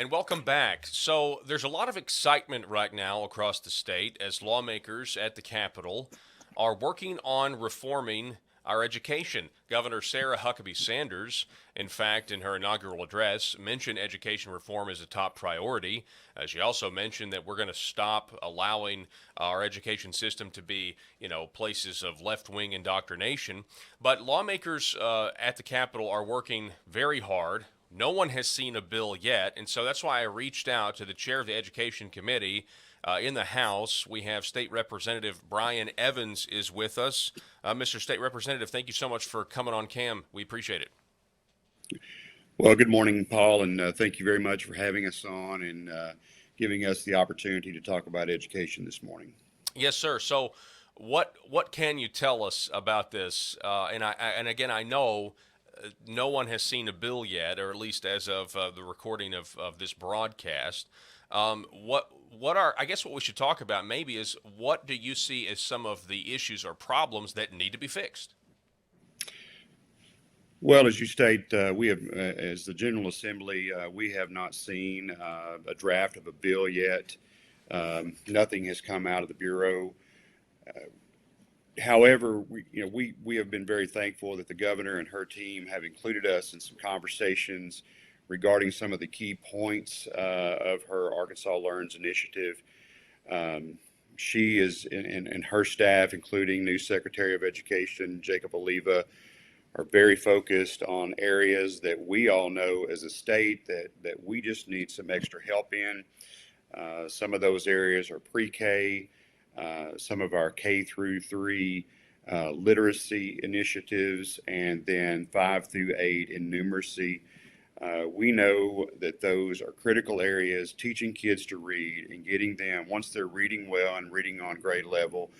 And welcome back. So, there's a lot of excitement right now across the state as lawmakers at the Capitol are working on reforming our education. Governor Sarah Huckabee Sanders, in fact, in her inaugural address, mentioned education reform as a top priority. She also mentioned that we're going to stop allowing our education system to be, places of left wing indoctrination. But lawmakers at the Capitol are working very hard. No one has seen a bill yet, and so that's why I reached out to the chair of the Education Committee in the House. We have State Representative Brian Evans is with us. Mr. State Representative, thank you so much for coming on cam. We appreciate it. Well, good morning, Paul, and thank you very much for having us on and giving us the opportunity to talk about education this morning. Yes, sir. So, what can you tell us about this? And again, I know no one has seen a bill yet, or at least as of the recording of this broadcast. What are, I guess what we should talk about maybe is, what do you see as some of the issues or problems that need to be fixed? Well, as you state, we have, as the General Assembly, we have not seen a draft of a bill yet. Nothing has come out of the Bureau. However, we have been very thankful that the governor and her team have included us in some conversations regarding some of the key points of her Arkansas Learns initiative. She is, and her staff, including new Secretary of Education Jacob Oliva, are very focused on areas that we all know as a state that we just need some extra help in. Some of those areas are pre-K, some of our K through 3 literacy initiatives, and then 5 through 8 in numeracy. We know that those are critical areas, teaching kids to read and getting them, once they're reading well and reading on grade level,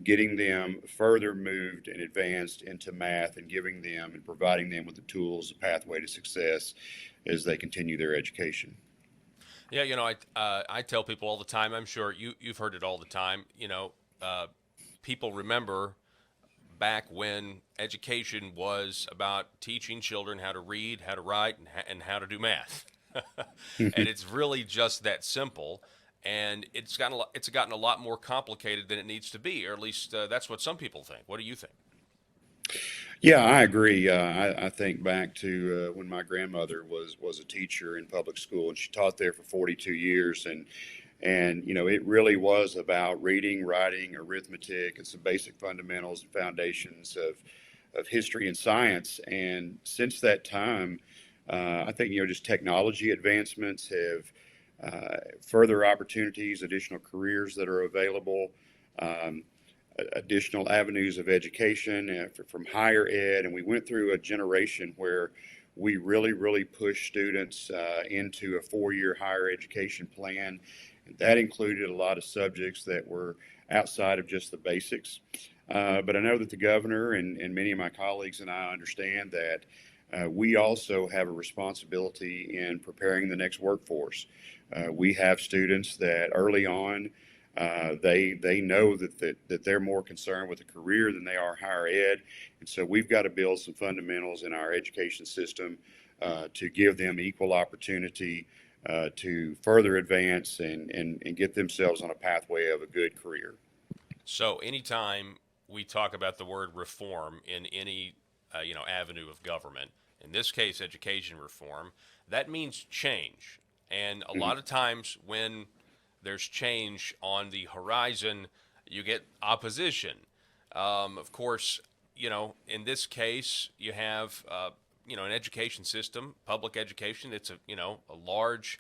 getting them further moved and advanced into math and giving them and providing them with the tools, a pathway to success as they continue their education. Yeah, I tell people all the time. I'm sure you've heard it all the time. People remember back when education was about teaching children how to read, how to write, and how to do math. And it's really just that simple. And it's gotten a lot more complicated than it needs to be, or at least that's what some people think. What do you think? Yeah, I agree. I think back to when my grandmother was a teacher in public school, and she taught there for 42 years, and it really was about reading, writing, arithmetic, and some basic fundamentals and foundations of history and science. And since that time, I think just technology advancements have further opportunities, additional careers that are available. Additional avenues of education from higher ed, and we went through a generation where we really pushed students into a 4-year higher education plan. And that included a lot of subjects that were outside of just the basics. But I know that the governor and many of my colleagues and I understand that we also have a responsibility in preparing the next workforce. We have students that early on they know that they're more concerned with a career than they are higher ed, and so we've got to build some fundamentals in our education system to give them equal opportunity to further advance and get themselves on a pathway of a good career. So, anytime we talk about the word reform in any avenue of government, in this case, education reform, that means change. And a Mhm. lot of times when there's change on the horizon, you get opposition. Of course, in this case, you have, an education system, public education. It's a large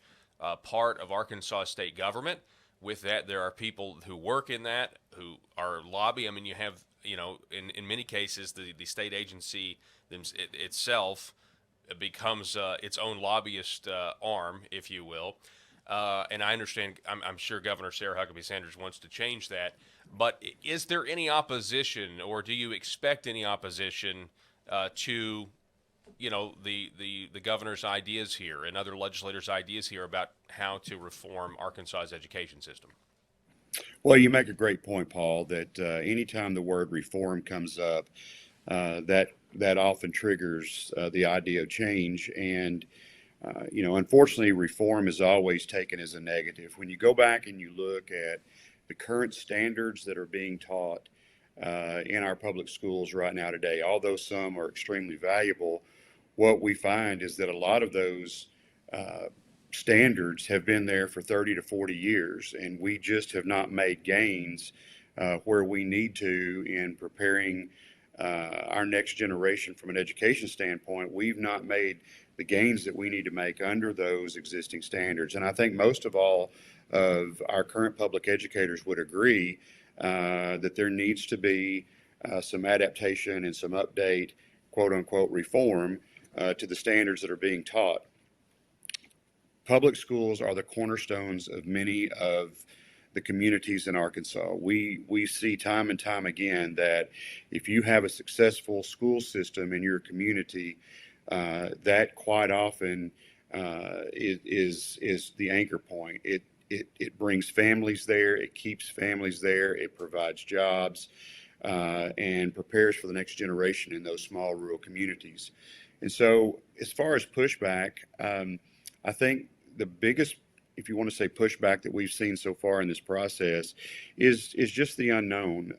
part of Arkansas state government. With that, there are people who work in that who are lobby. I mean, you have, in many cases, the state agency itself becomes its own lobbyist arm, if you will. And I understand, I'm sure Governor Sarah Huckabee Sanders wants to change that. But is there any opposition, or do you expect any opposition to, the governor's ideas here and other legislators' ideas here about how to reform Arkansas's education system? Well, you make a great point, Paul, that anytime the word reform comes up, that often triggers the idea of change. And Unfortunately, reform is always taken as a negative. When you go back and you look at the current standards that are being taught in our public schools right now today, although some are extremely valuable, what we find is that a lot of those standards have been there for 30 to 40 years, and we just have not made gains where we need to in preparing our next generation from an education standpoint. We've not made the gains that we need to make under those existing standards. And I think most of all of our current public educators would agree that there needs to be some adaptation and some update, quote unquote, reform to the standards that are being taught. Public schools are the cornerstones of many of the communities in Arkansas. We see time and time again that if you have a successful school system in your community, that quite often is the anchor point. It brings families there, it keeps families there, it provides jobs, and prepares for the next generation in those small rural communities. And so, as far as pushback, I think the biggest, if you want to say, pushback that we've seen so far in this process is just the unknown.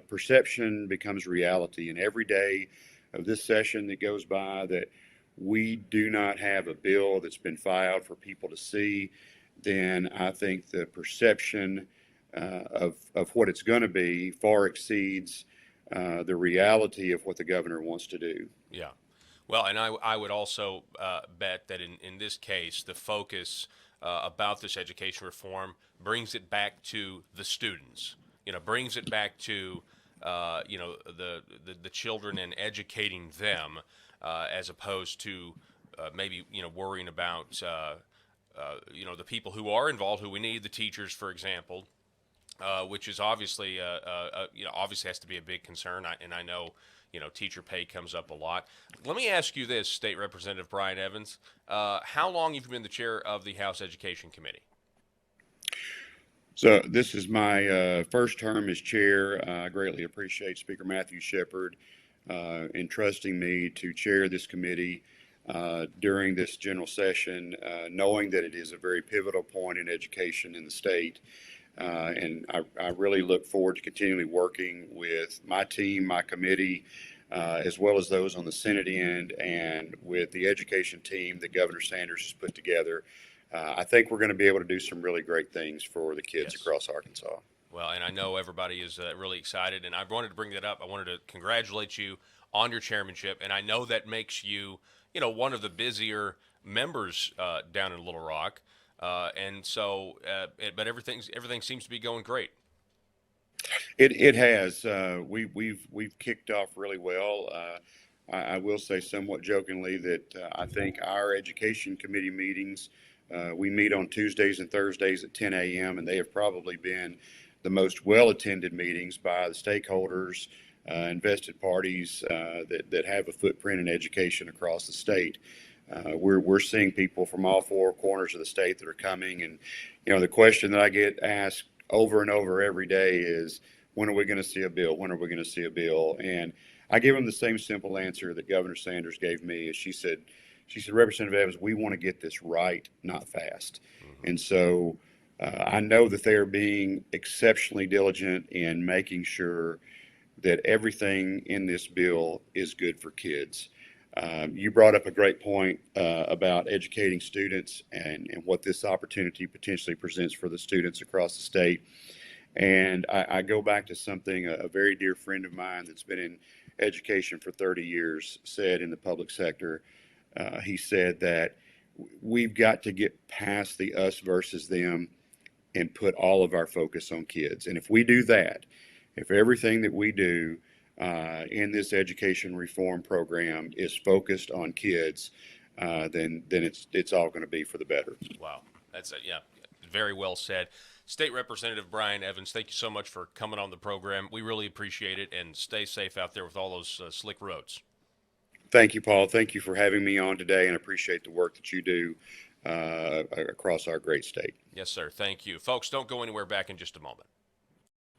Perception becomes reality, and every day of this session that goes by that we do not have a bill that's been filed for people to see, then I think the perception of what it's going to be far exceeds the reality of what the governor wants to do. Yeah. Well, and I would also bet that in this case, the focus about this education reform brings it back to the students, brings it back to, the children and educating them as opposed to maybe, worrying about, the people who are involved, who we need, the teachers, for example, which is obviously, obviously has to be a big concern. And I know, teacher pay comes up a lot. Let me ask you this, State Representative Brian Evans. How long have you been the chair of the House Education Committee? So this is my first term as chair. I greatly appreciate Speaker Matthew Shepard entrusting me to chair this committee during this general session, knowing that it is a very pivotal point in education in the state. And I really look forward to continually working with my team, my committee, as well as those on the Senate end and with the education team that Governor Sanders has put together. I think we're going to be able to do some really great things for the kids across Arkansas. Well, and I know everybody is really excited, and I wanted to bring that up. I wanted to congratulate you on your chairmanship, and I know that makes you, one of the busier members down in Little Rock. And so, but everything seems to be going great. It has. We've kicked off really well. I will say somewhat jokingly that I think our education committee meetings, we meet on Tuesdays and Thursdays at 10 a.m. and they have probably been the most well-attended meetings by the stakeholders, invested parties that have a footprint in education across the state. We're seeing people from all four corners of the state that are coming, and the question that I get asked over and over every day is, when are we going to see a bill? When are we going to see a bill? And I give them the same simple answer that Governor Sanders gave me. She said, Representative Evans, we want to get this right, not fast. Mm-hmm. And so I know that they are being exceptionally diligent in making sure that everything in this bill is good for kids. You brought up a great point about educating students and what this opportunity potentially presents for the students across the state. And I go back to something a very dear friend of mine that's been in education for 30 years said in the public sector. He said that we've got to get past the us versus them and put all of our focus on kids. And if we do that, if everything that we do in this education reform program is focused on kids, then it's all going to be for the better. Wow, that's very well said. State Representative Brian Evans, thank you so much for coming on the program. We really appreciate it, and stay safe out there with all those slick roads. Thank you, Paul. Thank you for having me on today, and appreciate the work that you do across our great state. Yes, sir. Thank you. Folks, don't go anywhere. Back in just a moment.